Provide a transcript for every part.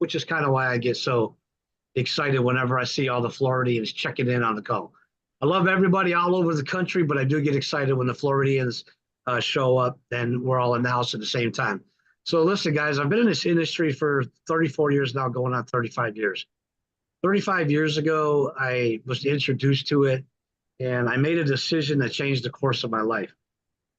which is kind of why I get so excited whenever I see all the Floridians checking in on the call. I love everybody all over the country, but I do get excited when the Floridians show up and we're all in the house at the same time. So listen, guys, I've been in this industry for 34 years now, going on 35 years. 35 years ago, I was introduced to it, and I made a decision that changed the course of my life.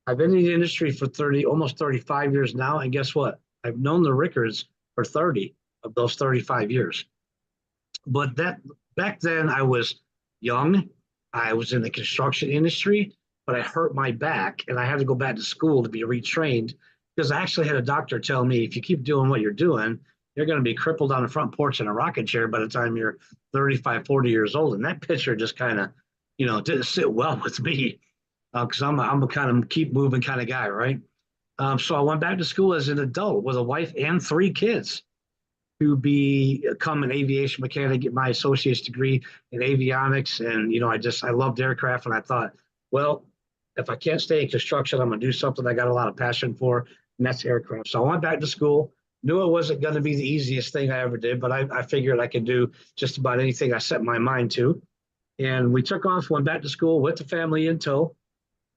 I've been in the industry for almost 35 years now, and guess what? I've known the Rickards for 30 of those 35 years. But that back then, I was young. I was in the construction industry, but I hurt my back, and I had to go back to school to be retrained because I actually had a doctor tell me, if you keep doing what you're doing, you're going to be crippled on the front porch in a rocking chair by the time you're 35, 40 years old. And that picture just kind of, didn't sit well with me because I'm a kind of keep moving kind of guy, right? So I went back to school as an adult with a wife and 3 kids to become an aviation mechanic, get my associate's degree in avionics. And, I loved aircraft. And I thought, well, if I can't stay in construction, I'm going to do something I got a lot of passion for, and that's aircraft. So I went back to school. Knew it wasn't going to be the easiest thing I ever did, but I figured I could do just about anything I set my mind to. And we took off, went back to school with the family in tow.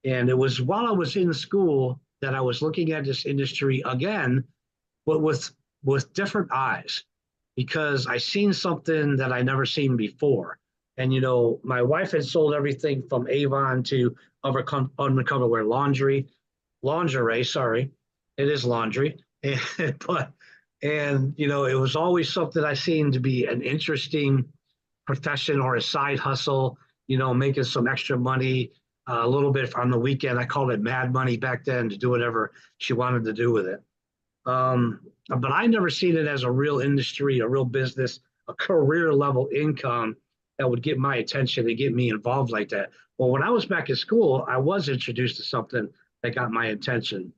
And it was while I was in school that I was looking at this industry again, but with different eyes, because I seen something that I never seen before. And, my wife had sold everything from Avon to undercover wear lingerie, sorry, it is laundry. And it was always something I seen to be an interesting profession or a side hustle, making some extra money, a little bit on the weekend. I called it mad money back then, to do whatever she wanted to do with it. But I never seen it as a real industry, a real business, a career level income that would get my attention and get me involved like that. Well, when I was back in school, I was introduced to something that got my attention.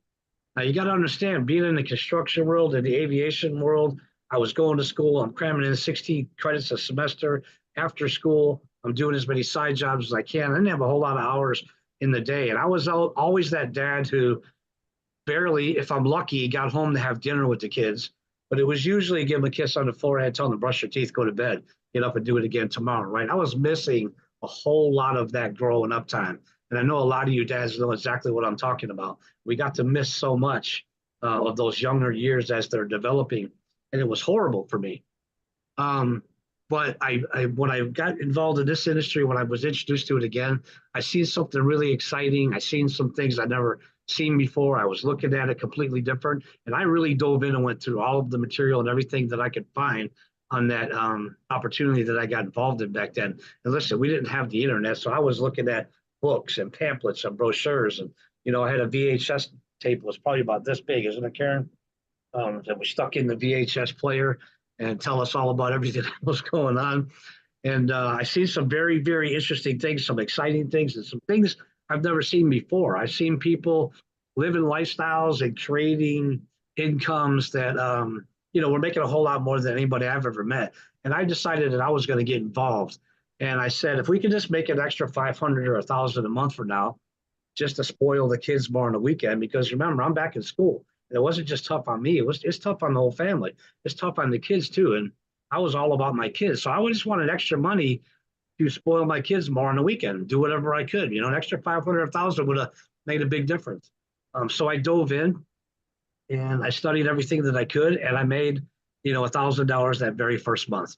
Now, you got to understand, being in the construction world and the aviation world, I was going to school. I'm cramming in 60 credits a semester after school. I'm doing as many side jobs as I can. I didn't have a whole lot of hours in the day. And I was always that dad who barely, if I'm lucky, got home to have dinner with the kids. But it was usually give them a kiss on the forehead, tell them to brush your teeth, go to bed, get up and do it again tomorrow, right? I was missing a whole lot of that growing up time. And I know a lot of you dads know exactly what I'm talking about. We got to miss so much of those younger years as they're developing, and it was horrible for me. But when I got involved in this industry, when I was introduced to it again, I seen something really exciting. I seen some things I'd never seen before. I was looking at it completely different, and I really dove in and went through all of the material and everything that I could find on that opportunity that I got involved in back then. And listen, we didn't have the internet, so I was looking at books and pamphlets and brochures, and I had a VHS tape. It was probably about this big, isn't it, Karen? That was stuck in the VHS player and tell us all about everything that was going on. And I seen some very, very interesting things, some exciting things, and some things I've never seen before. I've seen people living lifestyles and creating incomes that were making a whole lot more than anybody I've ever met. And I decided that I was going to get involved. And I said, if we could just make an extra 500 or 1,000 a month for now, just to spoil the kids more on the weekend, because remember, I'm back in school. And it wasn't just tough on me. It's tough on the whole family. It's tough on the kids too. And I was all about my kids. So I just wanted extra money to spoil my kids more on the weekend, do whatever I could. An extra 500 or 1,000 would have made a big difference. So I dove in and I studied everything that I could, and I made, $1,000 that very first month.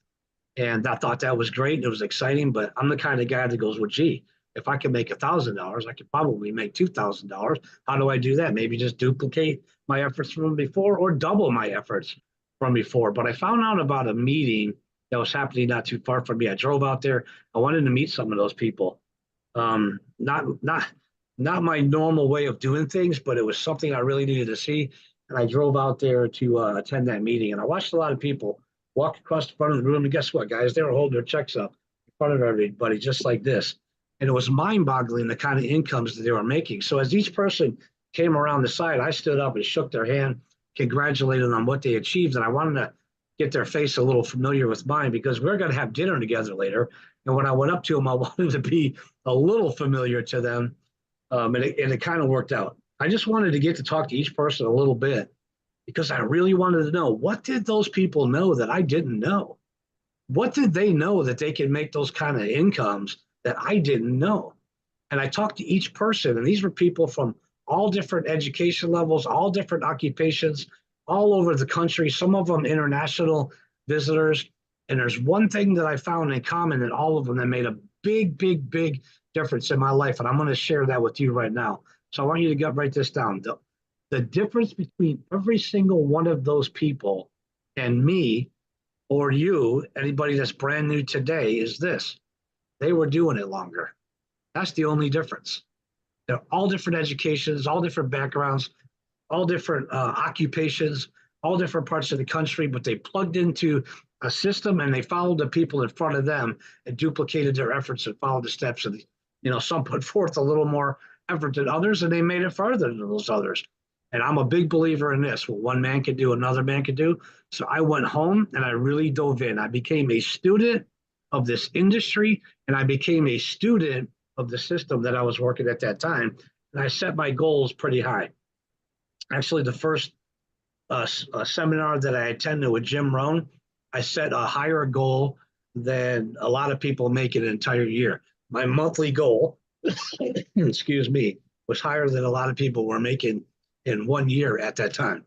And I thought that was great. It was exciting, but I'm the kind of guy that goes, well, gee, if I can make $1,000, I could probably make $2,000. How do I do that? Maybe just duplicate my efforts from before or double my efforts from before. But I found out about a meeting that was happening not too far from me. I drove out there. I wanted to meet some of those people. Not my normal way of doing things, but it was something I really needed to see. And I drove out there to attend that meeting. And I watched a lot of people walk across the front of the room. And guess what, guys? They were holding their checks up in front of everybody, just like this. And it was mind-boggling the kind of incomes that they were making. So as each person came around the side, I stood up and shook their hand, congratulated them on what they achieved. And I wanted to get their face a little familiar with mine because we're going to have dinner together later. And when I went up to them, I wanted to be a little familiar to them. And it kind of worked out. I just wanted to get to talk to each person a little bit because I really wanted to know, what did those people know that I didn't know? What did they know that they could make those kind of incomes that I didn't know? And I talked to each person, and these were people from all different education levels, all different occupations, all over the country, some of them international visitors. And there's one thing that I found in common in all of them that made a big, big, big difference in my life. And I'm going to share that with you right now. So I want you to write this down. The difference between every single one of those people and me, or you, anybody that's brand new today, is this: they were doing it longer. That's the only difference. They're all different educations, all different backgrounds, all different occupations, all different parts of the country, but they plugged into a system and they followed the people in front of them and duplicated their efforts and followed the steps. And some put forth a little more effort than others, and they made it farther than those others. And I'm a big believer in this: what one man could do, another man could do. So I went home and I really dove in. I became a student of this industry, and I became a student of the system that I was working at that time. And I set my goals pretty high. Actually, the first seminar that I attended with Jim Rohn, I set a higher goal than a lot of people make in an entire year. My monthly goal, excuse me, was higher than a lot of people were making in 1 year at that time.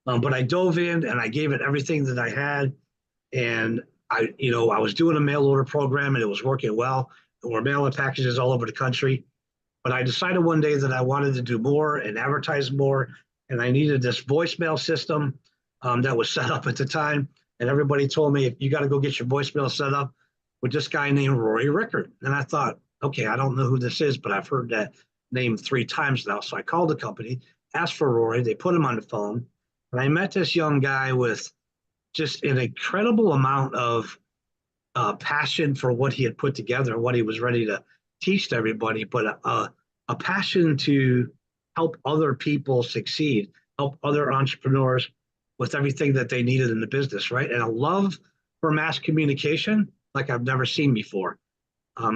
But I dove in and I gave it everything that I had. And I was doing a mail order program and it was working well. And we're mailing packages all over the country. But I decided one day that I wanted to do more and advertise more. And I needed this voicemail system that was set up at the time. And everybody told me, you got to go get your voicemail set up with this guy named Rory Rickard. And I thought, okay, I don't know who this is, but I've heard that name 3 times now. So I called the company, asked for Rory. They put him on the phone. And I met this young guy with just an incredible amount of passion for what he had put together, what he was ready to teach to everybody, but a passion to help other people succeed, help other entrepreneurs with everything that they needed in the business, right? And a love for mass communication like I've never seen before,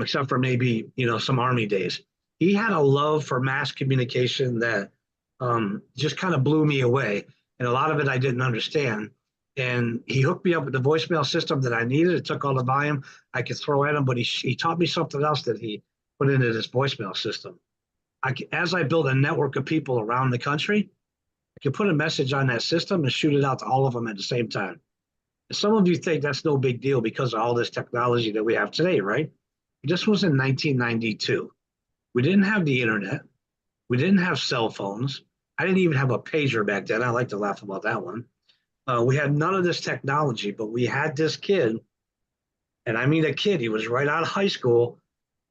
except for maybe, some Army days. He had a love for mass communication that just kind of blew me away. And a lot of it I didn't understand. And he hooked me up with the voicemail system that I needed. It took all the volume I could throw at him, but he taught me something else that he put into this voicemail system. As I built a network of people around the country, I could put a message on that system and shoot it out to all of them at the same time. And some of you think that's no big deal because of all this technology that we have today, right? This was in 1992. We didn't have the internet. We didn't have cell phones. I didn't even have a pager back then. I like to laugh about that one. We had none of this technology, but we had this kid, and I mean a kid, he was right out of high school,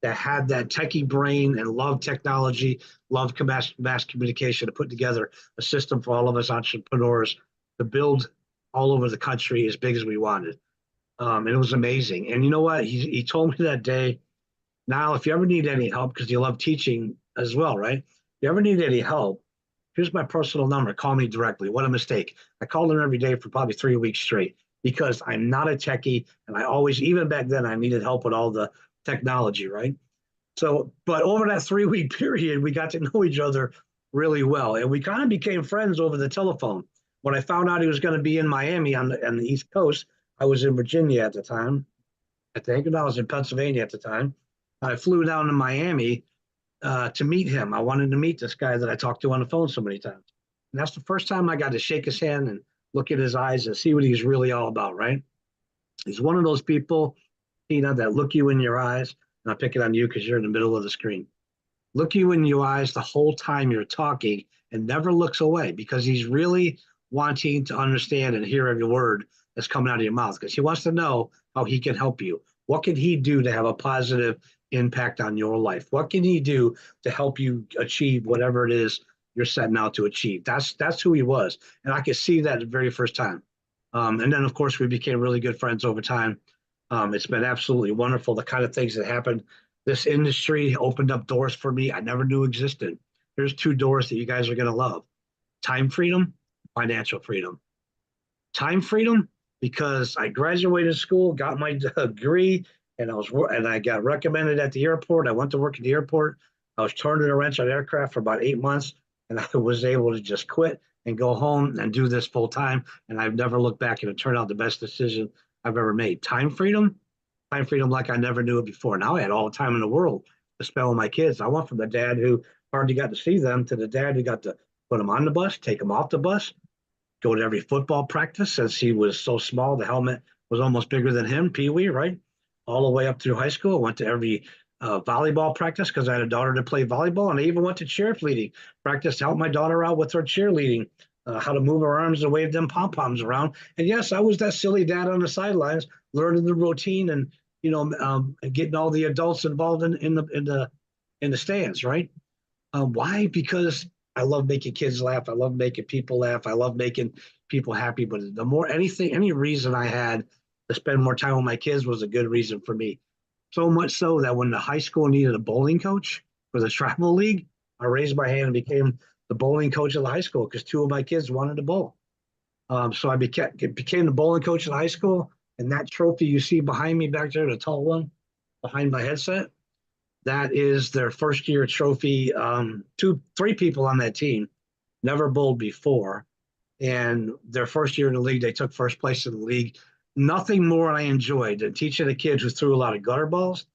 that had that techie brain and loved technology, loved mass communication, to put together a system for all of us entrepreneurs to build all over the country as big as we wanted. And it was amazing. And you know what? He told me that day, now, if you ever need any help, because you love teaching as well, right? If you ever need any help, here's my personal number. Call me directly. What a mistake. I called him every day for probably 3 weeks straight because I'm not a techie. And I always, even back then, I needed help with all the technology, right? So, but over that 3 week period, we got to know each other really well. And we kind of became friends over the telephone. When I found out he was going to be in Miami on the East Coast, I was in Virginia at the time, I think, and I was in Pennsylvania at the time. I flew down to Miami to meet him. I wanted to meet this guy that I talked to on the phone so many times. And that's the first time I got to shake his hand and look in his eyes and see what he's really all about, right? He's one of those people, that look you in your eyes. And I'm picking on you because you're in the middle of the screen. Look you in your eyes the whole time you're talking and never looks away because he's really wanting to understand and hear every word that's coming out of your mouth because he wants to know how he can help you. What can he do to have a positive impact on your life? What can he do to help you achieve whatever it is you're setting out to achieve? That's who he was. And I could see that the very first time. And then, of course, we became really good friends over time. It's been absolutely wonderful, the kind of things that happened. This industry opened up doors for me I never knew existed. Here's 2 doors that you guys are going to love: time freedom, financial freedom. Time freedom, because I graduated school, got my degree, and I got recommended at the airport. I went to work at the airport. I was turning a wrench on aircraft for about 8 months, and I was able to just quit and go home and do this full time. And I've never looked back, and it turned out the best decision I've ever made. Time freedom like I never knew it before. Now I had all the time in the world to spend with my kids. I went from the dad who hardly got to see them to the dad who got to put them on the bus, take them off the bus, go to every football practice since he was so small. The helmet was almost bigger than him, Pee Wee, right? All the way up through high school. I went to every volleyball practice because I had a daughter to play volleyball. And I even went to cheerleading practice to help my daughter out with her cheerleading, how to move her arms and wave them pom poms around. And yes, I was that silly dad on the sidelines, learning the routine and getting all the adults involved in the stands, right? Why? Because I love making kids laugh. I love making people laugh. I love making people happy. But the more anything, any reason I had to spend more time with my kids was a good reason for me. So much so that when the high school needed a bowling coach for the travel league, I raised my hand and became the bowling coach of the high school because two of my kids wanted to bowl. So I became the bowling coach in high school. And that trophy you see behind me back there, the tall one behind my headset, that is their first year trophy. Three people on that team never bowled before. And their first year in the league, they took first place in the league. Nothing more I enjoyed than teaching the kids who threw a lot of gutter balls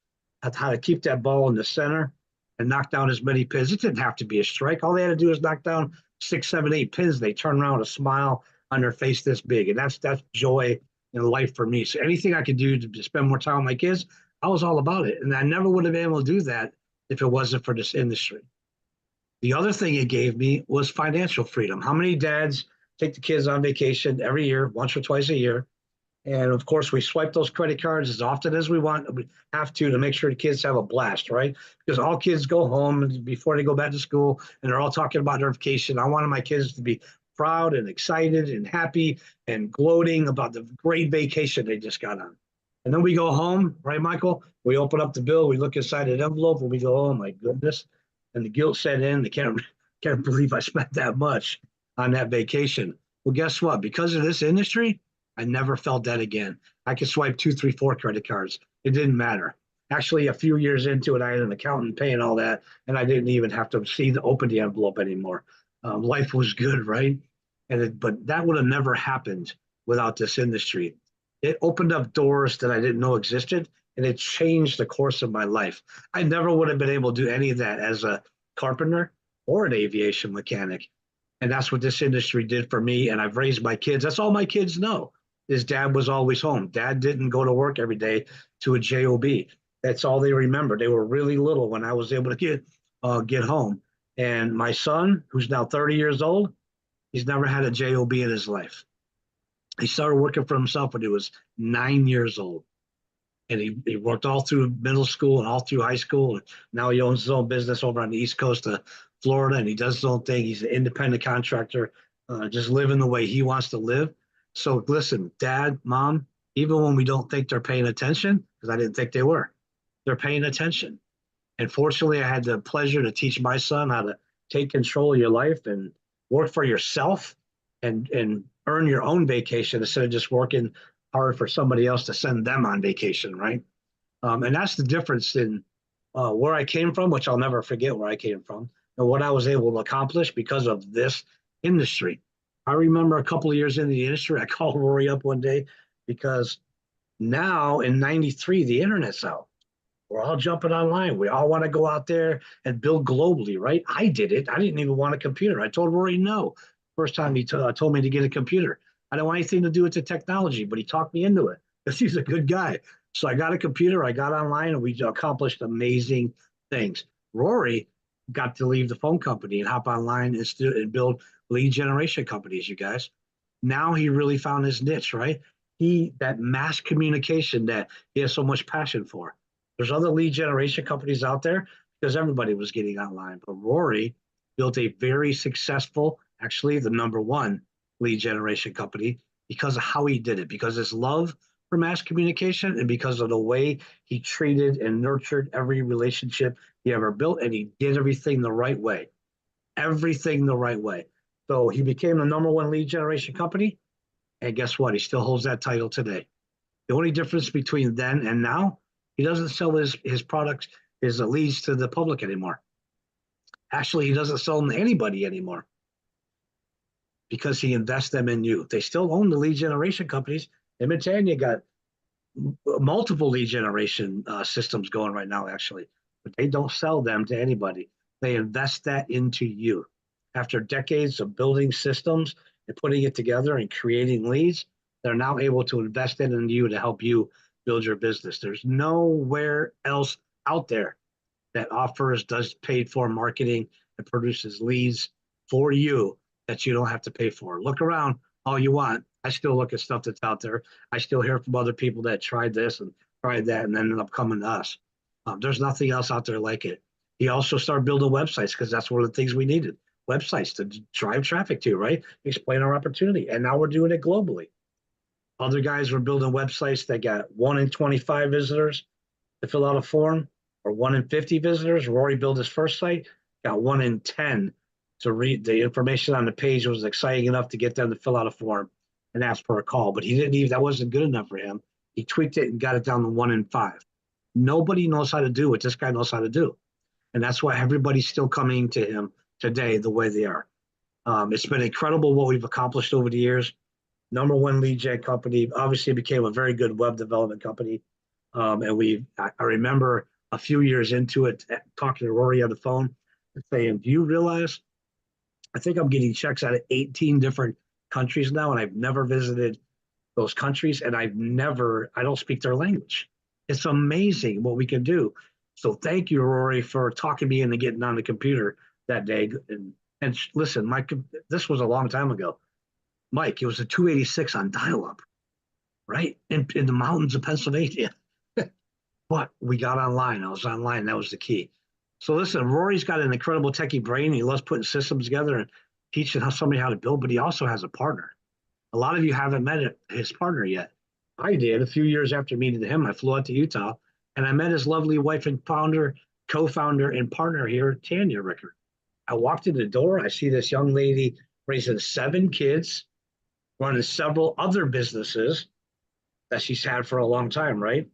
how to keep that ball in the center and knock down as many pins. It didn't have to be a strike. All they had to do was knock down 6, 7, 8 pins. They turn around with a smile on their face this big. And that's joy in life for me. So anything I could do to spend more time with my kids, I was all about it. And I never would have been able to do that if it wasn't for this industry. The other thing it gave me was financial freedom. How many dads take the kids on vacation every year, once or twice a year? And of course, we swipe those credit cards as often as we want. We have to make sure the kids have a blast, right? Because all kids go home before they go back to school and they're all talking about their vacation. I wanted my kids to be proud and excited and happy and gloating about the great vacation they just got on. And then we go home, right, Michael? We open up the bill, we look inside an envelope, and we go, oh my goodness. And the guilt set in. They can't believe I spent that much on that vacation. Well, guess what? Because of this industry, I never felt that again. I could swipe 2, 3, 4 credit cards. It didn't matter. Actually, a few years into it, I had an accountant paying all that, and I didn't even have to open the envelope anymore. Life was good, right? But that would have never happened without this industry. It opened up doors that I didn't know existed, and it changed the course of my life. I never would have been able to do any of that as a carpenter or an aviation mechanic. And that's what this industry did for me. And I've raised my kids. That's all my kids know. His dad was always home. Dad didn't go to work every day to a job. That's all they remember. They were really little when I was able to get home. And my son, who's now 30 years old, he's never had a job in his life. He started working for himself when he was 9 years old. And he worked all through middle school and all through high school. And now he owns his own business over on the East Coast of Florida, and he does his own thing. He's an independent contractor, just living the way he wants to live. So listen, Dad, Mom, even when we don't think they're paying attention, because I didn't think they were, they're paying attention. And fortunately, I had the pleasure to teach my son how to take control of your life and work for yourself and earn your own vacation instead of just working hard for somebody else to send them on vacation, right? And that's the difference in where I came from, which I'll never forget where I came from, and what I was able to accomplish because of this industry. I remember a couple of years in the industry, I called Rory up one day because now in 93, the internet's out. We're all jumping online. We all want to go out there and build globally, right? I did it. I didn't even want a computer. I told Rory no. First time he told me to get a computer. I don't want anything to do with the technology, but he talked me into it because he's a good guy. So I got a computer, I got online, and we accomplished amazing things. Rory got to leave the phone company and hop online and build lead generation companies, you guys. Now he really found his niche, right? That mass communication that he has so much passion for. There's other lead generation companies out there because everybody was getting online. But Rory built a very successful, actually the #1 lead generation company because of how he did it, because his love for mass communication and because of the way he treated and nurtured every relationship he ever built. And he did everything the right way, everything the right way. So he became the #1 lead generation company. And guess what? He still holds that title today. The only difference between then and now, he doesn't sell his products, his leads to the public anymore. Actually, he doesn't sell them to anybody anymore. because he invests them in you. They still own the lead generation companies. Him and Tanya got multiple lead generation systems going right now, actually, but they don't sell them to anybody. They invest that into you. After decades of building systems and putting it together and creating leads, they're now able to invest it in you to help you build your business. There's nowhere else out there that offers, does paid for marketing, and produces leads for you that you don't have to pay for. Look around all you want. I still look at stuff that's out there. I still hear from other people that tried this and tried that and ended up coming to us. There's nothing else out there like it. He also started building websites because that's one of the things we needed. Websites to drive traffic to, right? Explain our opportunity. And now we're doing it globally. Other guys were building websites that got 1 in 25 visitors to fill out a form, or 1 in 50 visitors. Rory built his first site, got 1 in 10 to read the information on the page was exciting enough to get them to fill out a form and ask for a call. But he didn't even, that wasn't good enough for him. He tweaked it and got it down to 1 in 5. Nobody knows how to do what this guy knows how to do. And that's why everybody's still coming to him today the way they are. It's been incredible what we've accomplished over the years. #1 lead gen company, obviously became a very good web development company. And I remember a few years into it, talking to Rory on the phone and saying, do you realize, I think I'm getting checks out of 18 different countries now, and I've never visited those countries, and I don't speak their language. It's amazing what we can do. So thank you, Rory, for talking me into getting on the computer that day. And listen, Mike, this was a long time ago. Mike, it was a 286 on dial-up, right? In the mountains of Pennsylvania. But we got online. I was online. That was the key. So listen, Rory's got an incredible techie brain. He loves putting systems together and teaching somebody how to build, but he also has a partner. A lot of you haven't met his partner yet. I did. A few years after meeting him, I flew out to Utah, and I met his lovely wife and co-founder and partner here, Tanya Rickard. I walked in the door. I see this young lady raising 7 kids, running several other businesses that she's had for a long time, right?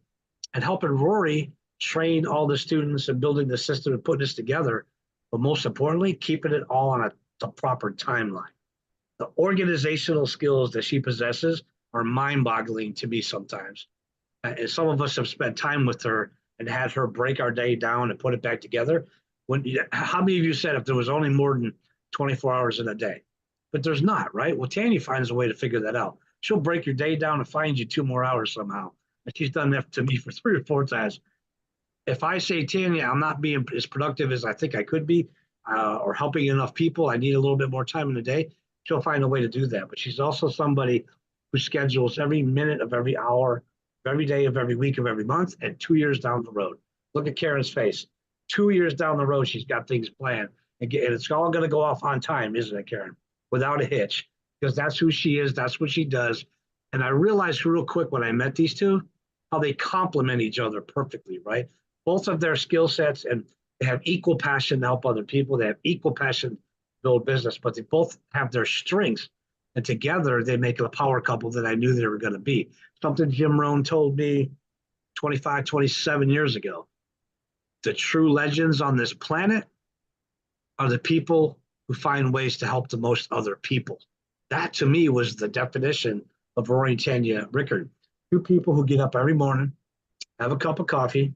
And helping Rory train all the students and building the system and putting this together. But most importantly, keeping it all on the proper timeline. The organizational skills that she possesses are mind-boggling to me sometimes. And some of us have spent time with her and had her break our day down and put it back together. How many of you said if there was only more than 24 hours in a day? But there's not, right? Well, Tanya finds a way to figure that out. She'll break your day down and find you 2 more hours somehow. And she's done that to me for 3 or 4 times. If I say, Tanya, I'm not being as productive as I think I could be, or helping enough people, I need a little bit more time in the day, she'll find a way to do that. But she's also somebody who schedules every minute of every hour, of every day of every week of every month, and 2 years down the road. Look at Karen's face. 2 years down the road, she's got things planned. And it's all going to go off on time, isn't it, Karen? Without a hitch, because that's who she is. That's what she does. And I realized real quick when I met these two, how they complement each other perfectly, right? Both of their skill sets, and they have equal passion to help other people. They have equal passion to build business, but they both have their strengths. And together they make a power couple that I knew they were going to be. Something Jim Rohn told me 25, 27 years ago. The true legends on this planet are the people who find ways to help the most other people. That to me was the definition of Rory and Tanya Rickard. 2 people who get up every morning, have a cup of coffee,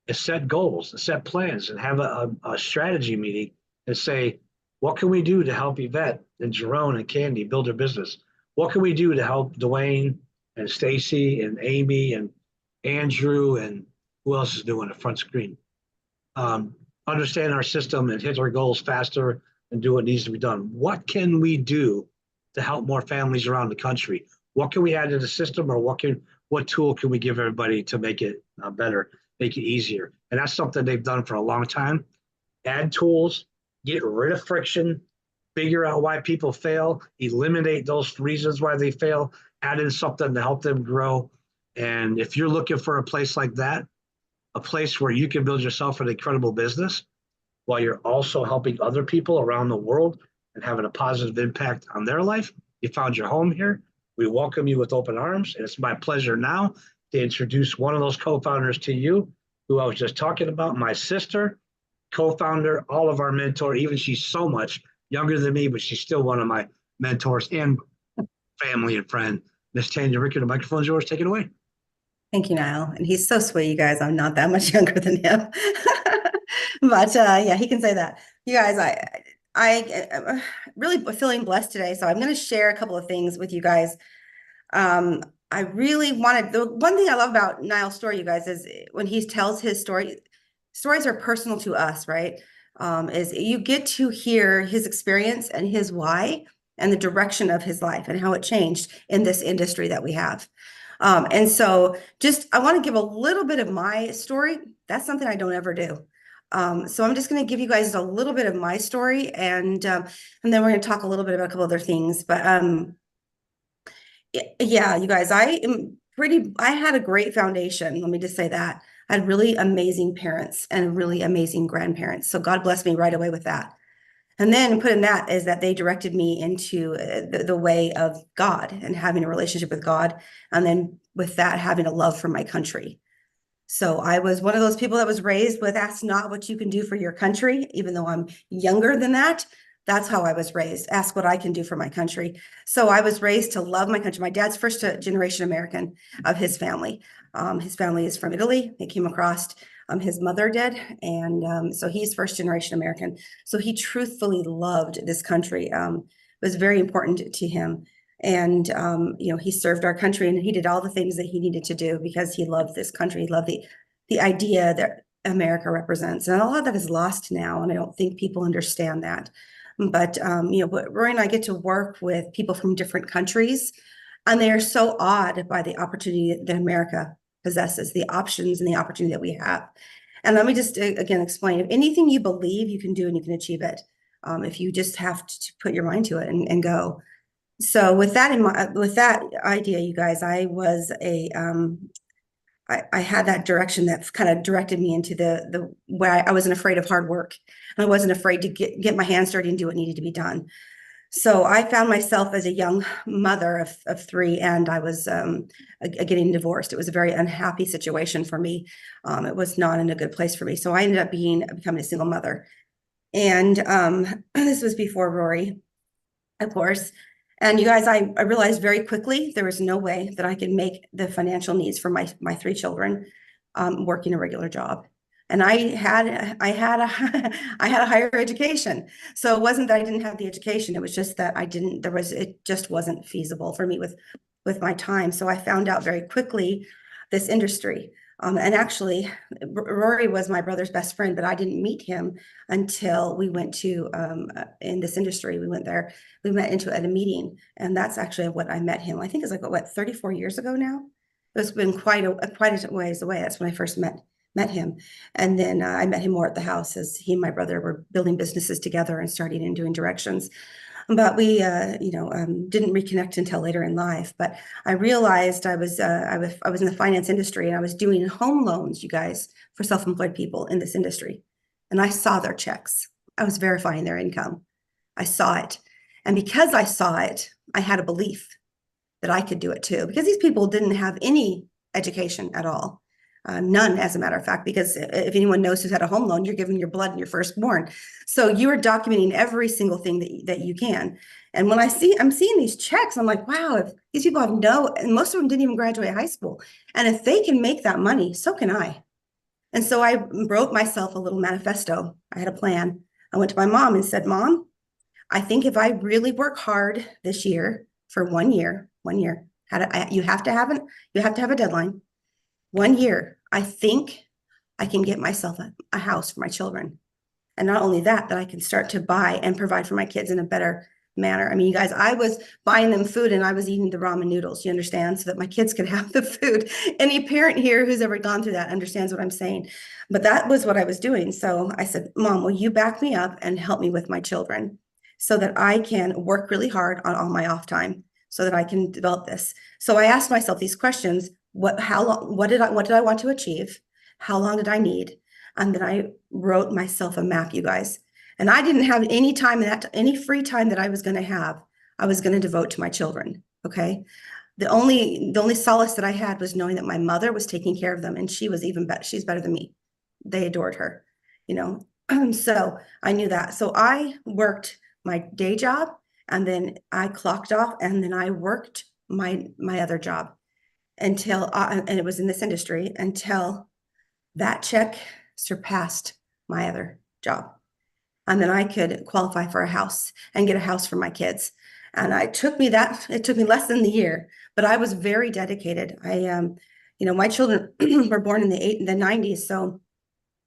and set goals, and set plans, and have a strategy meeting and say, what can we do to help Yvette and Jerome and Candy build their business? What can we do to help Dwayne and Stacy and Amy and Andrew and who else is doing the front screen? Understand our system and hit our goals faster and do what needs to be done. What can we do to help more families around the country? What can we add to the system, or what tool can we give everybody to make it better, make it easier? And that's something they've done for a long time. Add tools, get rid of friction, figure out why people fail, eliminate those reasons why they fail, add in something to help them grow. And if you're looking for a place like that, a place where you can build yourself an incredible business while you're also helping other people around the world and having a positive impact on their life, you found your home here. We welcome you with open arms. And it's my pleasure now to introduce one of those co-founders to you, who I was just talking about, my sister, co-founder, all of our mentor. Even she's so much younger than me, but she's still one of my mentors, and family and friend. Miss Tanya Ricker, the microphone's yours. Take it away. Thank you, Niall. And he's so sweet, you guys. I'm not that much younger than him. But yeah, he can say that. You guys, I really feeling blessed today. So I'm going to share a couple of things with you guys. I really wanted, the one thing I love about Niall's story, you guys, is when he tells his story, stories are personal to us, right? Is you get to hear his experience and his why and the direction of his life and how it changed in this industry that we have. And so just, I want to give a little bit of my story. That's something I don't ever do. So I'm just going to give you guys a little bit of my story, and then we're going to talk a little bit about a couple other things. But yeah, you guys, I had a great foundation. Let me just say that. I had really amazing parents and really amazing grandparents. So God blessed me right away with that. And then put in that is that they directed me into the way of God and having a relationship with God. And then with that, having a love for my country. So I was one of those people that was raised with ask not what you can do for your country, even though I'm younger than that. That's how I was raised. Ask what I can do for my country. So I was raised to love my country. My dad's first generation American of his family. His family is from Italy. They came across. His mother did, and so he's first generation American. So he truthfully loved this country. It was very important to him. And he served our country, and he did all the things that he needed to do because he loved this country. He loved the idea that America represents. And a lot of that is lost now, and I don't think people understand that. But Roy and I get to work with people from different countries, and they are so awed by the opportunity that America possesses, the options and the opportunity that we have. And let me just again explain: if anything you believe, you can do and you can achieve it. If you just have to put your mind to it and go. So with that in mind, with that idea, you guys, I had that direction that kind of directed me into the where I wasn't afraid of hard work, and I wasn't afraid to get my hands dirty and do what needed to be done. So I found myself as a young mother of three, and I was getting divorced. It was a very unhappy situation for me. It was not in a good place for me. So I ended up becoming a single mother, and this was before Rory, of course. And you guys, I realized very quickly there was no way that I could make the financial needs for my three children working a regular job. And I had a higher education. So it wasn't that I didn't have the education. It was just that it just wasn't feasible for me with my time. So I found out very quickly this industry. And actually, Rory was my brother's best friend, but I didn't meet him until we went to in this industry. We went there. We met at a meeting, and that's actually what I met him. I think it's like what 34 years ago now. It's been quite a ways away. That's when I first met him, and then I met him more at the house as he and my brother were building businesses together and starting and doing directions. But we, didn't reconnect until later in life. But I realized I was in the finance industry, and I was doing home loans, you guys, for self-employed people in this industry. And I saw their checks. I was verifying their income. I saw it. And because I saw it, I had a belief that I could do it too, because these people didn't have any education at all. None, as a matter of fact, because if anyone knows who's had a home loan, you're giving your blood and your firstborn. So you are documenting every single thing that you can. And when I'm seeing these checks, I'm like, wow, if these people have and most of them didn't even graduate high school. And if they can make that money, so can I. And so I wrote myself a little manifesto. I had a plan. I went to my mom and said, Mom, I think if I really work hard this year for 1 year, you have to have a deadline. 1 year, I think I can get myself a house for my children. And not only that I can start to buy and provide for my kids in a better manner. I mean, you guys, I was buying them food and I was eating the ramen noodles, you understand, so that my kids could have the food. Any parent here who's ever gone through that understands what I'm saying. But that was what I was doing. So I said, Mom, will you back me up and help me with my children so that I can work really hard on all my off time so that I can develop this? So I asked myself these questions. How long, what did I want to achieve? How long did I need? And then I wrote myself a map, you guys. And I didn't have any time any free time that I was going to have, I was going to devote to my children. Okay. The only solace that I had was knowing that my mother was taking care of them, and she was even better. She's better than me. They adored her, you know. So I knew that. So I worked my day job, And then I clocked off, and then I worked my other job until, and it was in this industry, until that check surpassed my other job. And then I could qualify for a house and get a house for my kids. And it took me less than the year, but I was very dedicated. My children were born in the 90s. So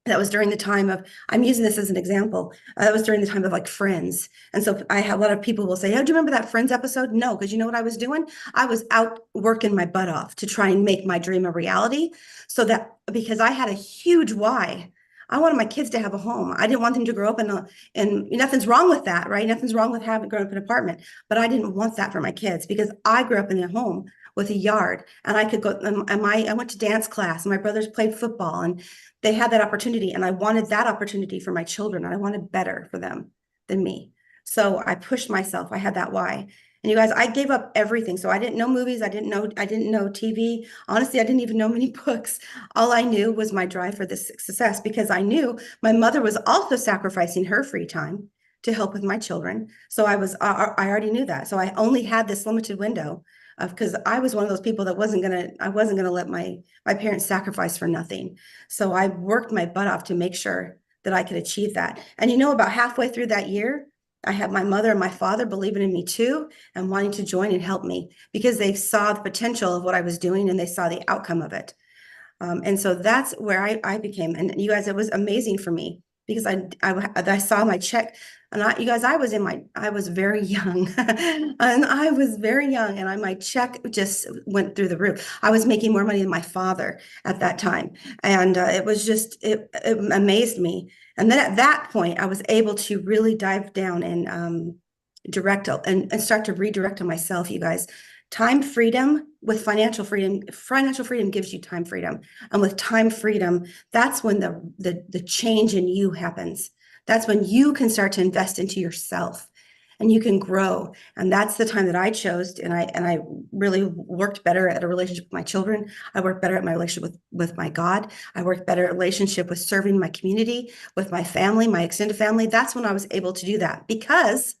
that was during the time of, I'm using this as an example. That was during the time of like Friends. And so I have a lot of people will say, oh, do you remember that Friends episode? No, because you know what I was doing? I was out working my butt off to try and make my dream a reality. So that, because I had a huge why. I wanted my kids to have a home. I didn't want them to grow up and nothing's wrong with that, right? Nothing's wrong with having grown up in an apartment, but I didn't want that for my kids because I grew up in a home with a yard, and I could go, and I went to dance class, and my brothers played football, and they had that opportunity, and I wanted that opportunity for my children, and I wanted better for them than me. So I pushed myself. I had that why. And you guys, I gave up everything. So I didn't know movies. I didn't know TV. Honestly, I didn't even know many books. All I knew was my drive for this success, because I knew my mother was also sacrificing her free time to help with my children. So I already knew that. So I only had this limited window of, because I was one of those people that I wasn't gonna let my parents sacrifice for nothing. So I worked my butt off to make sure that I could achieve that. And about halfway through that year, I had my mother and my father believing in me too and wanting to join and help me, because they saw the potential of what I was doing and they saw the outcome of it. And so that's where I became, and you guys, it was amazing for me, because I saw my check, and you guys, I was very young, and I was very young, and my check just went through the roof. I was making more money than my father at that time, and it was just, it amazed me. And then at that point, I was able to really dive down and direct and start to redirect on myself, you guys. Time freedom with financial freedom gives you time freedom. And with time freedom, that's when the change in you happens. That's when you can start to invest into yourself and you can grow. And that's the time that I chose. And I really worked better at a relationship with my children. I worked better at my relationship with my God. I worked better at relationship with serving my community, with my family, my extended family. That's when I was able to do that, because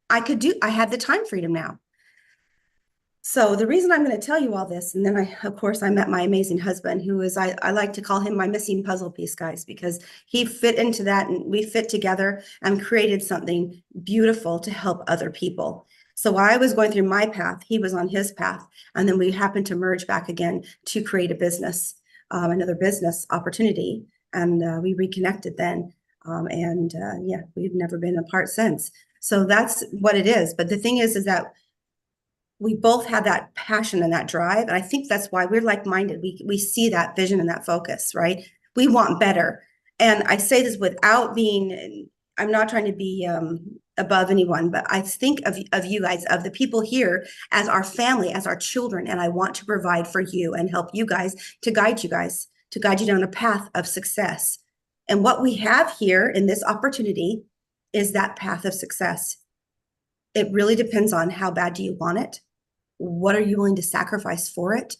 I had the time freedom now. So the reason I'm going to tell you all this, and then of course, I met my amazing husband, who is, I like to call him my missing puzzle piece, guys, because he fit into that, and we fit together and created something beautiful to help other people. So while I was going through my path, he was on his path, and then we happened to merge back again to create a business, another business opportunity, and we reconnected then, yeah, we've never been apart since. So that's what it is. But the thing is that we both had that passion and that drive. And I think that's why we're like-minded. We see that vision and that focus, right? We want better. And I say this without being, I'm not trying to be above anyone, but I think of you guys, of the people here, as our family, as our children. And I want to provide for you and help you guys, to guide you down a path of success. And what we have here in this opportunity is that path of success. It really depends on how bad do you want it? What are you willing to sacrifice for it?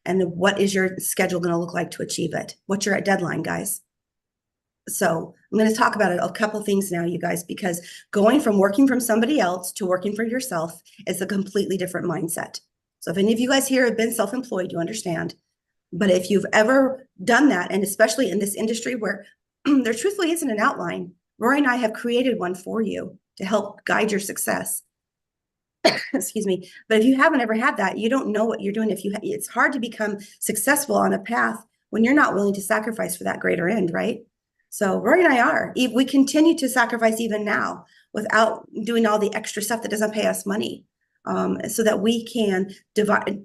And what is your schedule going to look like to achieve it? What's your deadline, guys? So I'm going to talk about it, a couple things now, you guys, because going from working from somebody else to working for yourself is a completely different mindset. So if any of you guys here have been self-employed, you understand. But if you've ever done that, and especially in this industry where there truthfully isn't an outline, Rory and I have created one for you to help guide your success. Excuse me. But if you haven't ever had that, you don't know what you're doing. It's hard to become successful on a path when you're not willing to sacrifice for that greater end, right? So Rory and I are. We continue to sacrifice even now without doing all the extra stuff that doesn't pay us money, so that we can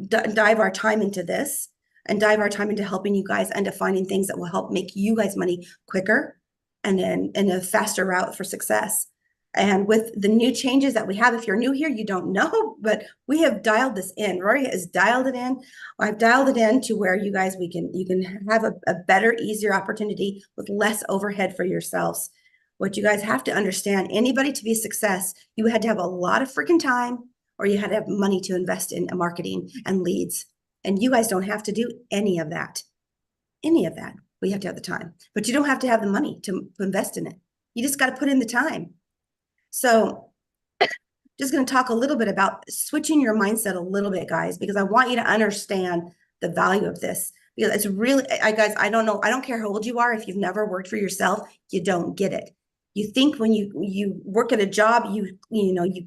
dive our time into this and dive our time into helping you guys and to finding things that will help make you guys money quicker and then in a faster route for success. And with the new changes that we have, if you're new here, you don't know, but we have dialed this in. Rory has dialed it in. I've dialed it in to where you guys, you can have a better, easier opportunity with less overhead for yourselves. What you guys have to understand, anybody to be a success, you had to have a lot of freaking time, or you had to have money to invest in marketing and leads. And you guys don't have to do any of that. Any of that. We have to have the time, but you don't have to have the money to invest in it. You just got to put in the time. So just going to talk a little bit about switching your mindset a little bit, guys, because I want you to understand the value of this. Because it's really, guys, I don't know, I don't care how old you are. If you've never worked for yourself, you don't get it. You think when you work at a job, you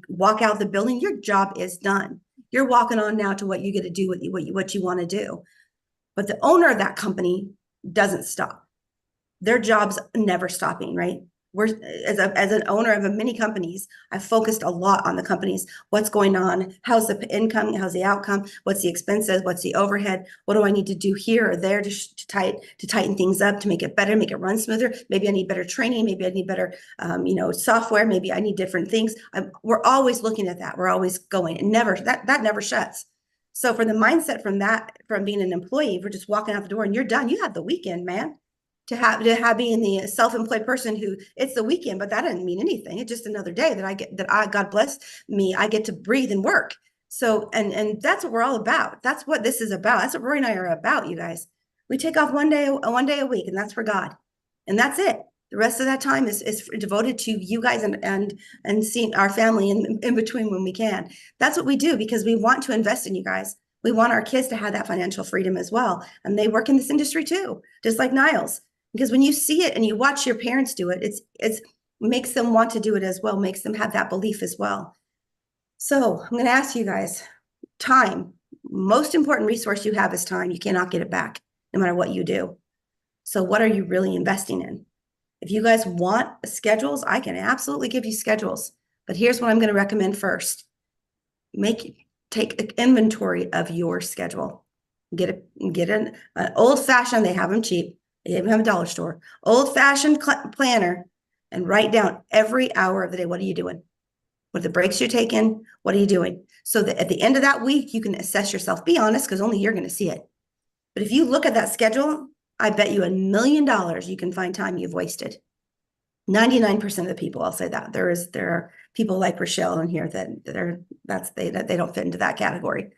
walk out the building, your job is done. You're walking on now to what you get to do, what you want to do. But the owner of that company doesn't stop. Their job's never stopping, right? We're as an owner of many companies, I've focused a lot on the companies. What's going on? How's the income? How's the outcome? What's the expenses? What's the overhead? What do I need to do here or there to tighten things up, to make it better, make it run smoother? Maybe I need better training. Maybe I need better, software. Maybe I need different things. We're always looking at that. We're always going, and that never shuts. So for the mindset from being an employee, we're just walking out the door and you're done. You have the weekend, man. To being the self-employed person who it's the weekend, but that doesn't mean anything. It's just another day that God bless me, I get to breathe and work. So, and that's what we're all about. That's what this is about. That's what Rory and I are about, you guys. We take off one day a week, and that's for God. And that's it. The rest of that time is devoted to you guys and seeing our family in between when we can. That's what we do because we want to invest in you guys. We want our kids to have that financial freedom as well. And they work in this industry too, just like Niles. Because when you see it and you watch your parents do it, it's makes them want to do it as well, makes them have that belief as well. So I'm going to ask you guys, time, most important resource you have is time. You cannot get it back, no matter what you do. So what are you really investing in? If you guys want schedules, I can absolutely give you schedules. But here's what I'm going to recommend first. Take an inventory of your schedule. Get an old-fashioned, they have them cheap. They even have a dollar store, old-fashioned planner, and write down every hour of the day. What are you doing? What are the breaks you're taking? What are you doing? So that at the end of that week, you can assess yourself. Be honest, because only you're going to see it. But if you look at that schedule, I bet you $1 million you can find time you've wasted. 99% of the people, I'll say that. There are people like Rochelle in here that they don't fit into that category.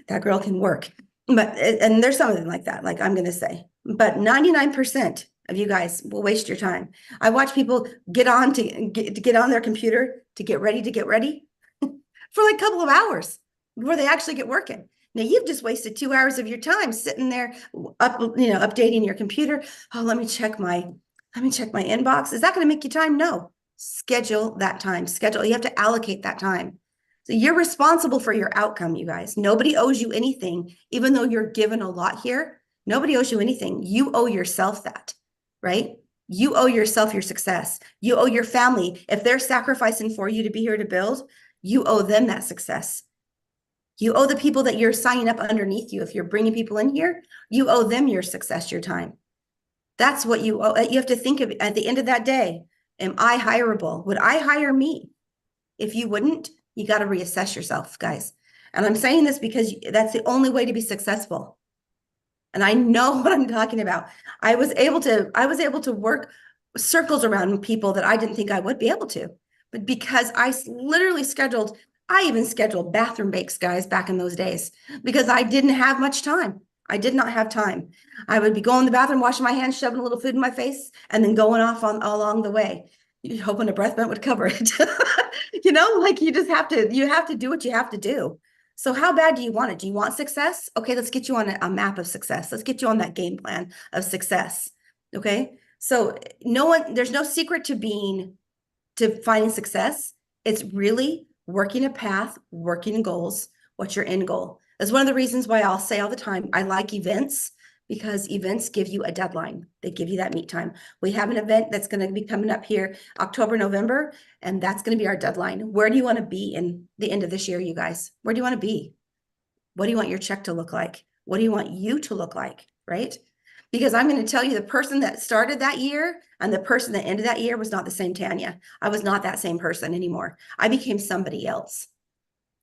That girl can work. But, and there's some of them like that, like I'm going to say, but 99% of you guys will waste your time. I watch people get on their computer to get ready for like a couple of hours before they actually get working. Now you've just wasted 2 hours of your time sitting there updating your computer. Oh, let me check my inbox. Is that going to make you time? No. Schedule that time. You have to allocate that time. So you're responsible for your outcome, you guys. Nobody owes you anything, even though you're given a lot here. Nobody owes you anything. You owe yourself that, right? You owe yourself your success. You owe your family. If they're sacrificing for you to be here to build, you owe them that success. You owe the people that you're signing up underneath you. If you're bringing people in here, you owe them your success, your time. That's what you owe. You have to think of it at the end of that day. Am I hireable? Would I hire me? If you wouldn't, you got to reassess yourself, guys. And I'm saying this because that's the only way to be successful. And I know what I'm talking about. I was able to work circles around people that I didn't think I would be able to. But because I even scheduled bathroom breaks, guys, back in those days, because I didn't have much time. I did not have time. I would be going to the bathroom, washing my hands, shoving a little food in my face, and then going off along the way, hoping a breath mint would cover it. Like you have to do what you have to do. So how bad do you want it? Do you want success? Okay, let's get you on a map of success. Let's get you on that game plan of success. Okay. So there's no secret to finding success. It's really working a path, working goals. What's your end goal? That's one of the reasons why I'll say all the time, I like events, because events give you a deadline. They give you that meet time. We have an event that's going to be coming up here October, November, and that's going to be our deadline. Where do you want to be in the end of this year, you guys? Where do you want to be? What do you want your check to look like? What do you want you to look like, right? Because I'm going to tell you, the person that started that year and the person that ended that year was not the same Tanya. I was not that same person anymore. I became somebody else.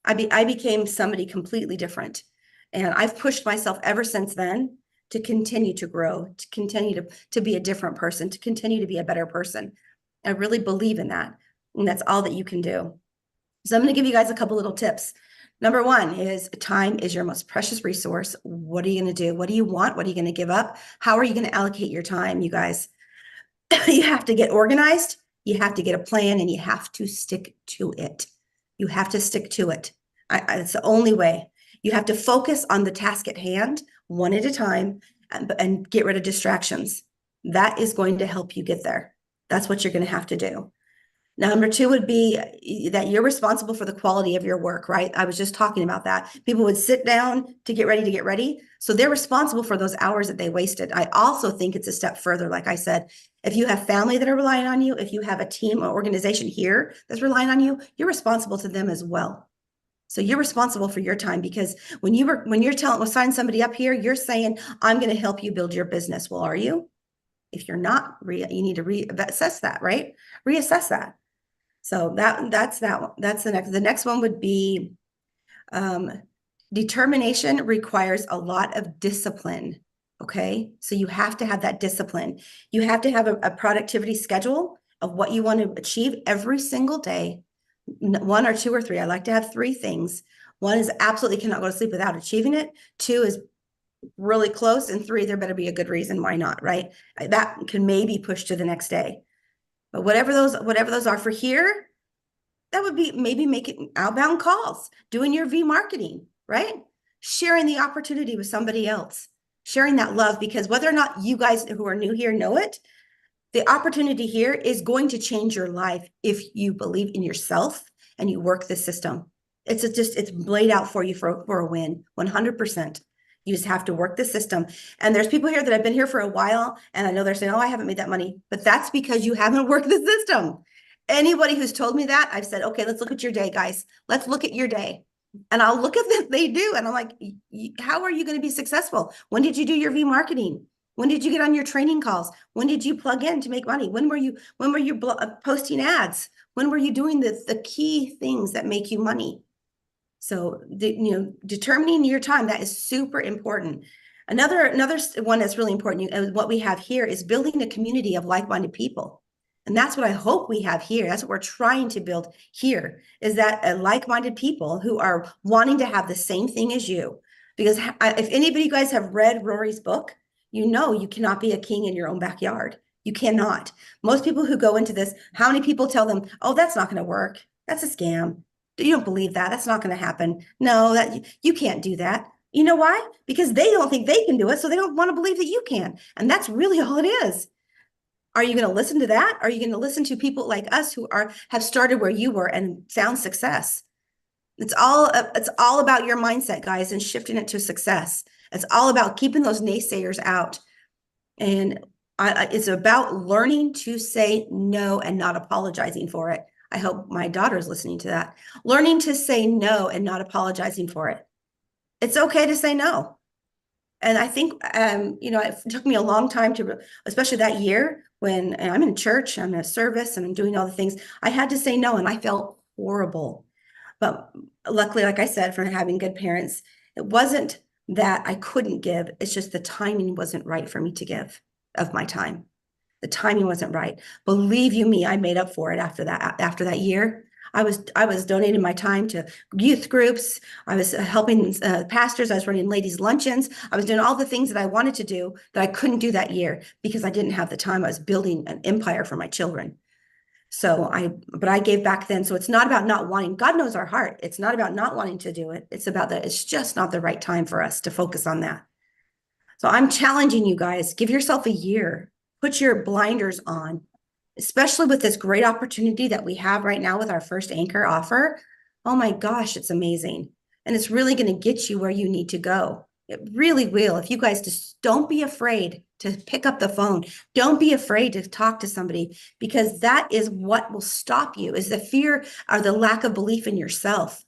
I became somebody completely different. And I've pushed myself ever since then to continue to grow, to continue to be a different person, to continue to be a better person. I really believe in that. And that's all that you can do. So I'm going to give you guys a couple little tips. Number one is time is your most precious resource. What are you going to do? What do you want? What are you going to give up? How are you going to allocate your time, you guys? You have to get organized. You have to get a plan, and you have to stick to it. You have to stick to it. It's the only way. You have to focus on the task at hand, one at a time, and get rid of distractions. That is going to help you get there. That's what you're going to have to do. Now, number two would be that you're responsible for the quality of your work, right? I was just talking about that. People would sit down to get ready. So they're responsible for those hours that they wasted. I also think it's a step further. Like I said, if you have family that are relying on you, if you have a team or organization here that's relying on you, you're responsible to them as well. So you're responsible for your time, because when you're signing somebody up here, you're saying, I'm going to help you build your business. Well, are you? If you're not, you need to reassess that, right? Reassess that. So that's that one. That's the next. The next one would be determination requires a lot of discipline. Okay. So you have to have that discipline. You have to have a productivity schedule of what you want to achieve every single day. One or two or three. I like to have three things. One is absolutely cannot go to sleep without achieving it. Two is really close. And three, there better be a good reason why not, right? That can maybe push to the next day. But whatever those are for here, that would be maybe making outbound calls, doing your V marketing, right? Sharing the opportunity with somebody else, sharing that love, because whether or not you guys who are new here know it, the opportunity here is going to change your life if you believe in yourself and you work the system. It's laid out for you for a win, 100%. You just have to work the system. And there's people here that have been here for a while, and I know they're saying, oh, I haven't made that money, but that's because you haven't worked the system. Anybody who's told me that, I've said, okay, let's look at your day, guys. Let's look at your day. And I'll look at what they do. And I'm like, how are you going to be successful? When did you do your V marketing? When did you get on your training calls? When did you plug in to make money? When were you posting ads? When were you doing the key things that make you money? So, determining your time, that is super important. Another one that's really important, and what we have here is building a community of like-minded people. And that's what I hope we have here. That's what we're trying to build here, is that like-minded people who are wanting to have the same thing as you. Because if anybody you guys have read Rory's book, you cannot be a king in your own backyard. You cannot. Most people who go into this, how many people tell them, oh, that's not going to work. That's a scam. You don't believe that. That's not going to happen. No, that you can't do that. You know why? Because they don't think they can do it. So they don't want to believe that you can. And that's really all it is. Are you going to listen to that? Are you going to listen to people like us who have started where you were and found success? It's all about your mindset, guys, and shifting it to success. It's all about keeping those naysayers out. And it's about learning to say no and not apologizing for it. I hope my daughter's listening to that. Learning to say no and not apologizing for it. It's okay to say no. And I think, it took me a long time especially that year when I'm in church, I'm in a service, and I'm doing all the things. I had to say no, and I felt horrible. But luckily, like I said, for having good parents, it wasn't that I couldn't give. It's just the timing wasn't right for me to give of my time. The timing wasn't right. Believe you me, I made up for it after that year. I was donating my time to youth groups. I was helping pastors. I was running ladies' luncheons. I was doing all the things that I wanted to do that I couldn't do that year because I didn't have the time. I was building an empire for my children. But I gave back then. So it's not about not wanting. God knows our heart. It's not about not wanting to do it. It's about that. It's just not the right time for us to focus on that. So I'm challenging you guys, give yourself a year, put your blinders on, especially with this great opportunity that we have right now with our first anchor offer. Oh my gosh, it's amazing. And it's really going to get you where you need to go. It really will. If you guys just don't be afraid to pick up the phone, don't be afraid to talk to somebody, because that is what will stop you, is the fear or the lack of belief in yourself.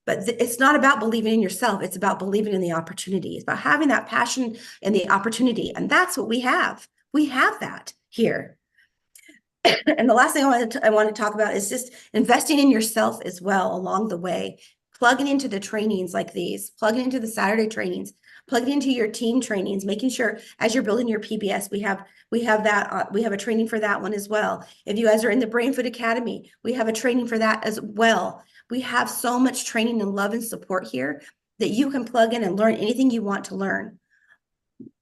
But it's not about believing in yourself. It's about believing in the opportunity. It's about having that passion and the opportunity. And that's what we have. We have that here. And the last thing I want to talk about is just investing in yourself as well along the way, plugging into the trainings like these, plugging into the Saturday trainings, plugging into your team trainings, making sure as you're building your PBS, we have that, we have a training for that one as well. If you guys are in the Brain Food Academy, we have a training for that as well. We have so much training and love and support here that you can plug in and learn anything you want to learn.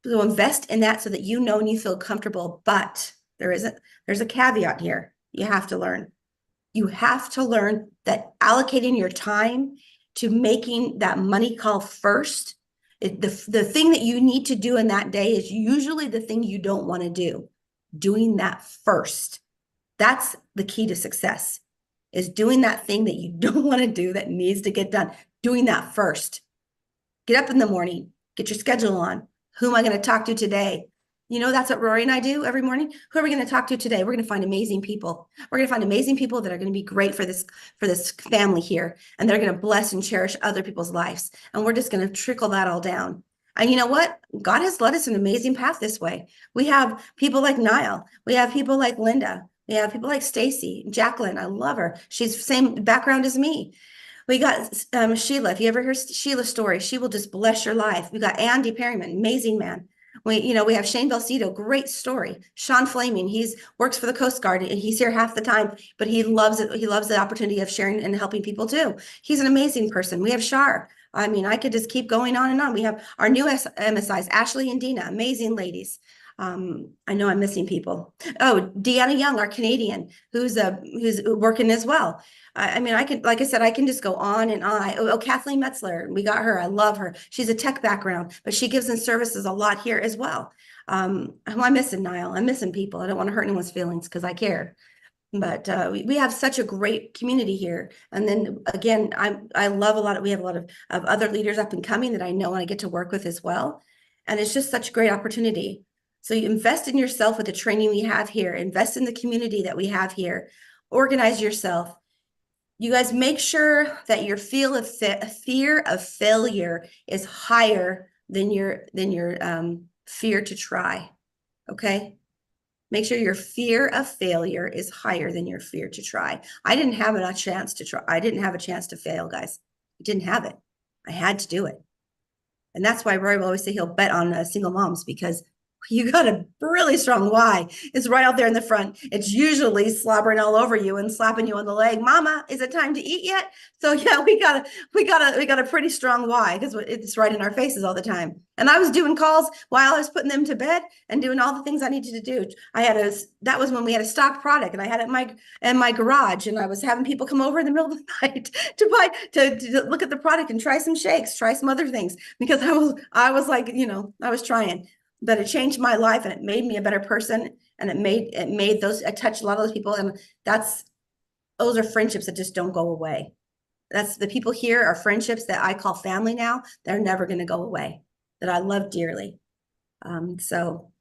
So invest in that so that you know and you feel comfortable, but there's a caveat here. You have to learn. You have to learn that allocating your time to making that money call first, the thing that you need to do in that day is usually the thing you don't want to do. Doing that first. That's the key to success, is doing that thing that you don't want to do that needs to get done. Doing that first. Get up in the morning, get your schedule on. Who am I going to talk to today? You know, that's what Rory and I do every morning. Who are we going to talk to today? We're going to find amazing people. We're going to find amazing people that are going to be great for this family here. And they're going to bless and cherish other people's lives. And we're just going to trickle that all down. And you know what? God has led us an amazing path this way. We have people like Niall. We have people like Linda. We have people like Stacy, Jacqueline. I love her. She's the same background as me. We got Sheila. If you ever hear Sheila's story, she will just bless your life. We got Andy Perryman, amazing man. We have Shane Belcito, great story. Sean Flaming, he's works for the Coast Guard and he's here half the time, but he loves it. He loves the opportunity of sharing and helping people too. He's an amazing person. We have Shar. I mean, I could just keep going on and on. We have our new MSIs, Ashley and Dina, amazing ladies. I know I'm missing people. Oh, Deanna Young, our Canadian, who's working as well. I mean, I could, like I said, I can just go on and on. Oh, Kathleen Metzler, we got her. I love her. She's a tech background, but she gives in services a lot here as well. Who am I missing, Niall? I'm missing people. I don't want to hurt anyone's feelings because I care. But we have such a great community here. And then again, I love we have a lot of other leaders up and coming that I know and I get to work with as well. And it's just such a great opportunity. So you invest in yourself with the training we have here, invest in the community that we have here, organize yourself. You guys make sure that your fear of failure is higher than your fear to try. Okay. Make sure your fear of failure is higher than your fear to try. I didn't have a chance to try. I didn't have a chance to fail, guys. I didn't have it. I had to do it. And that's why Roy will always say he'll bet on single moms, because you got a really strong why. It's right out there in the front. It's usually slobbering all over you and slapping you on the leg. Mama, is it time to eat yet? So yeah, we got a pretty strong why, because it's right in our faces all the time. And I was doing calls while I was putting them to bed and doing all the things I needed to do. That was when we had a stock product and I had it in my garage, and I was having people come over in the middle of the night to look at the product and try some shakes, try some other things, because I was like, I was trying. But it changed my life and it made me a better person. And I touched a lot of those people. And those are friendships that just don't go away. That's the people here are friendships that I call family now. They're never going to go away, that I love dearly. So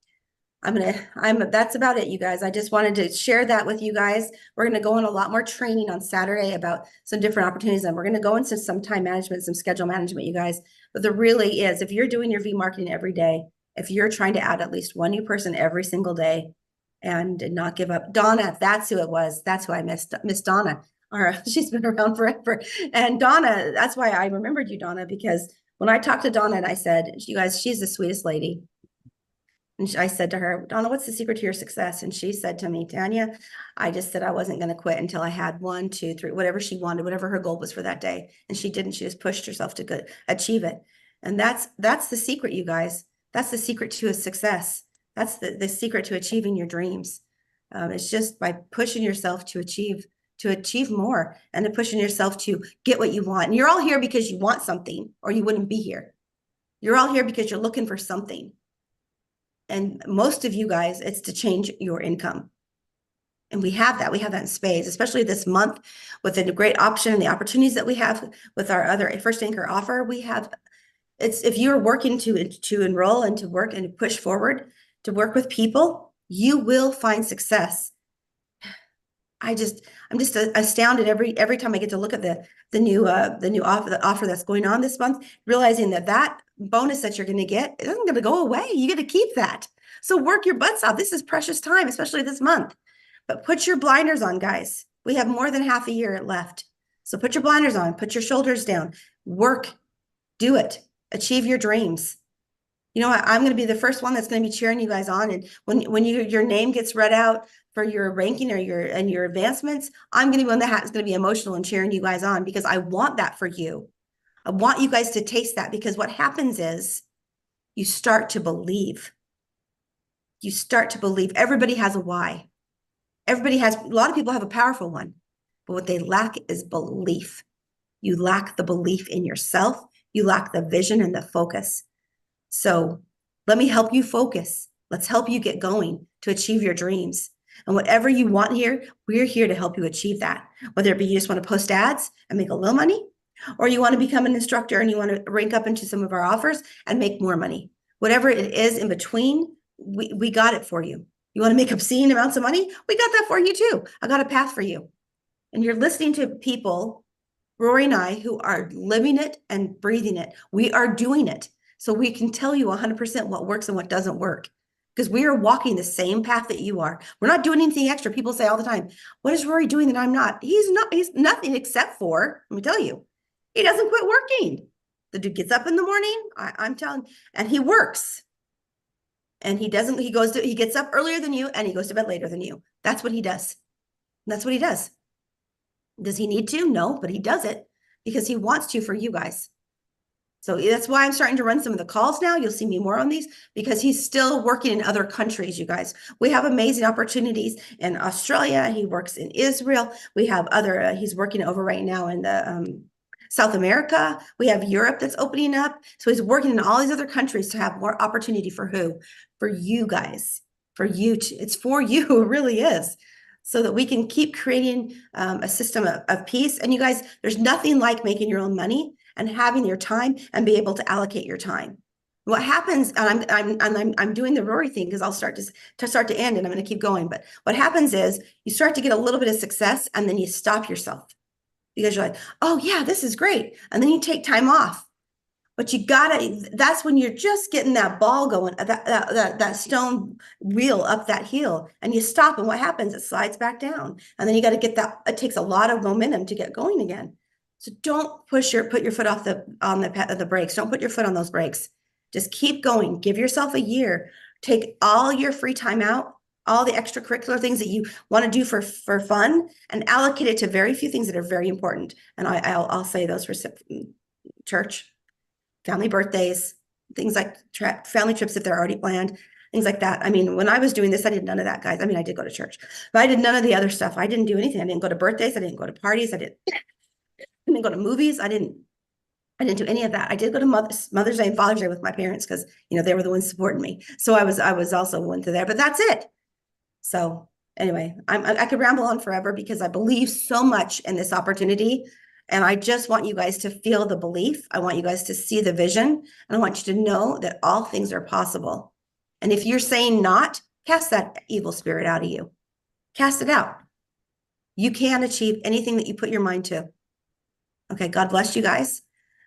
that's about it, you guys. I just wanted to share that with you guys. We're going to go on a lot more training on Saturday about some different opportunities. And we're going to go into some time management, some schedule management, you guys. But there really is, if you're doing your V marketing every day, if you're trying to add at least one new person every single day and not give up. Donna, that's who it was. That's who I missed. Miss Donna. She's been around forever. And Donna, that's why I remembered you, Donna, because when I talked to Donna and I said, you guys, she's the sweetest lady. And I said to her, Donna, what's the secret to your success? And she said to me, Tanya, I just said I wasn't going to quit until I had 1, 2, 3, whatever she wanted, whatever her goal was for that day. And she didn't. She just pushed herself to achieve it. And that's the secret, you guys. That's the secret to a success. That's the secret to achieving your dreams. It's just by pushing yourself to achieve more, and to pushing yourself to get what you want. And you're all here because you want something, or you wouldn't be here. You're all here because you're looking for something. And most of you guys, it's to change your income. And we have that in spades, especially this month with the great option and the opportunities that we have with our other First Anchor offer. We have if you're working to enroll and to work and to push forward, to work with people, you will find success. I'm just astounded every time I get to look at the new offer that's going on this month, realizing that bonus that you're going to get, it isn't going to go away. You get to keep that. So work your butts off. This is precious time, especially this month. But put your blinders on, guys. We have more than half a year left. So put your blinders on, put your shoulders down, work, do it. Achieve your dreams. You know what? I'm going to be the first one that's going to be cheering you guys on. And when your name gets read out for your ranking or your advancements, I'm going to be one that's going to be emotional and cheering you guys on, because I want that for you. I want you guys to taste that, because what happens is you start to believe. You start to believe. Everybody has a why. A lot of people have a powerful one. but what they lack is belief. You lack the belief in yourself. You lack the vision and the focus. So let me help you focus. Let's help you get going to achieve your dreams. And whatever you want here, we're here to help you achieve that. Whether it be you just want to post ads and make a little money, or you want to become an instructor and you want to rank up into some of our offers and make more money. Whatever it is in between, we got it for you. You want to make obscene amounts of money? We got that for you too. I got a path for you. And you're listening to people, Rory and I, who are living it and breathing it. We are doing it. So we can tell you 100% what works and what doesn't work, because we are walking the same path that you are. We're not doing anything extra. People say all the time, what is Rory doing that I'm not? He's nothing except for, let me tell you, he doesn't quit working. The dude gets up in the morning, I'm telling, and he works. And he gets up earlier than you and he goes to bed later than you. That's what he does. That's what he does. Does he need to? No, but he does it because he wants to for you guys. So that's why I'm starting to run some of the calls now. You'll see me more on these because he's still working in other countries, you guys. We have amazing opportunities in Australia. He works in Israel. We have other, he's working over right now in the South America. We have Europe that's opening up. So he's working in all these other countries to have more opportunity for who? For you guys, for you. It's for you, it really is. So that we can keep creating a system of peace. And you guys, there's nothing like making your own money and having your time and be able to allocate your time. What happens, and I'm doing the Rory thing because I'll start to end and I'm going to keep going. But what happens is you start to get a little bit of success and then you stop yourself because you're like, oh yeah, this is great. And then you take time off. But you gotta, that's when you're just getting that ball going, that stone wheel up that hill, and you stop, and what happens? It slides back down. And then you got to get that, it takes a lot of momentum to get going again. So don't put your foot off the brakes. Don't put your foot on those brakes. Just keep going. Give yourself a year. Take all your free time out, all the extracurricular things that you want to do for fun, and allocate it to very few things that are very important. And I'll say those for church, family birthdays, things like family trips if they're already planned, things like that. I mean, when I was doing this, I did none of that, guys. I mean, I did go to church, but I did none of the other stuff. I didn't do anything. I didn't go to birthdays. I didn't go to parties. I didn't go to movies. I didn't do any of that. I did go to Mother's Day and Father's Day with my parents because, you know, they were the ones supporting me. So I was also went to there, but that's it. So anyway, I could ramble on forever because I believe so much in this opportunity. And I just want you guys to feel the belief. I want you guys to see the vision. And I want you to know that all things are possible. And if you're saying not, cast that evil spirit out of you. Cast it out. You can achieve anything that you put your mind to. Okay, God bless you guys.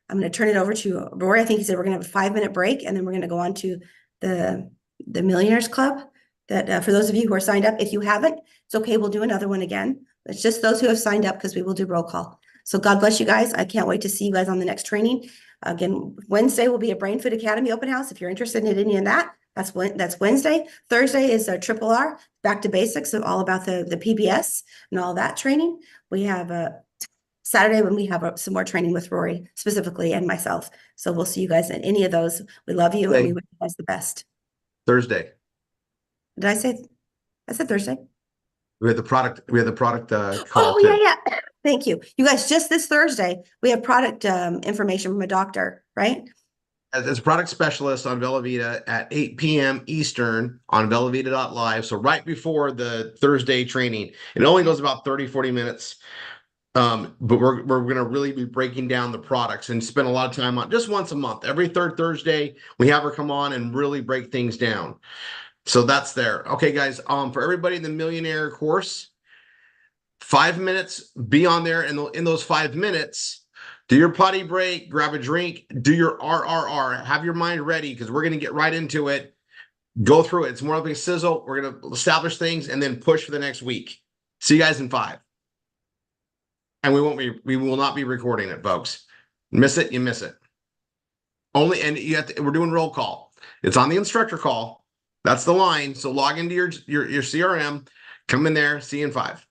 I'm going to turn it over to Rory. I think he said we're going to have a 5-minute break, and then we're going to go on to the Millionaires Club. That for those of you who are signed up, if you haven't, it's okay. We'll do another one again. It's just those who have signed up because we will do roll call. So God bless you guys. I can't wait to see you guys on the next training. Again, Wednesday will be a Brain Food Academy open house. If you're interested in any of that, that's Wednesday. Thursday is a Triple R, back to basics, of all about the PBS and all that training. We have a Saturday when we have some more training with Rory specifically and myself. So we'll see you guys in any of those. We love you and we wish you guys the best. Thursday. Did I say? I said Thursday. We have the product call. Oh, yeah. Thank you. You guys, just this Thursday, we have product information from a doctor, right? As a product specialist on Velavita at 8 p.m. Eastern on velavita.live. So right before the Thursday training. It only goes about 30, 40 minutes. But we're going to really be breaking down the products and spend a lot of time on just once a month. Every third Thursday, we have her come on and really break things down. So that's there. Okay, guys, for everybody in the Millionaire course, 5 minutes, be on there. And in those 5 minutes, do your potty break, grab a drink, do your RRR, have your mind ready because we're going to get right into it. Go through it. It's more like a sizzle. We're going to establish things and then push for the next week. See you guys in 5. And we will not be recording it, folks. Miss it, you miss it. Only, and we're doing roll call. It's on the instructor call. That's the line. So log into your CRM, come in there, see you in 5.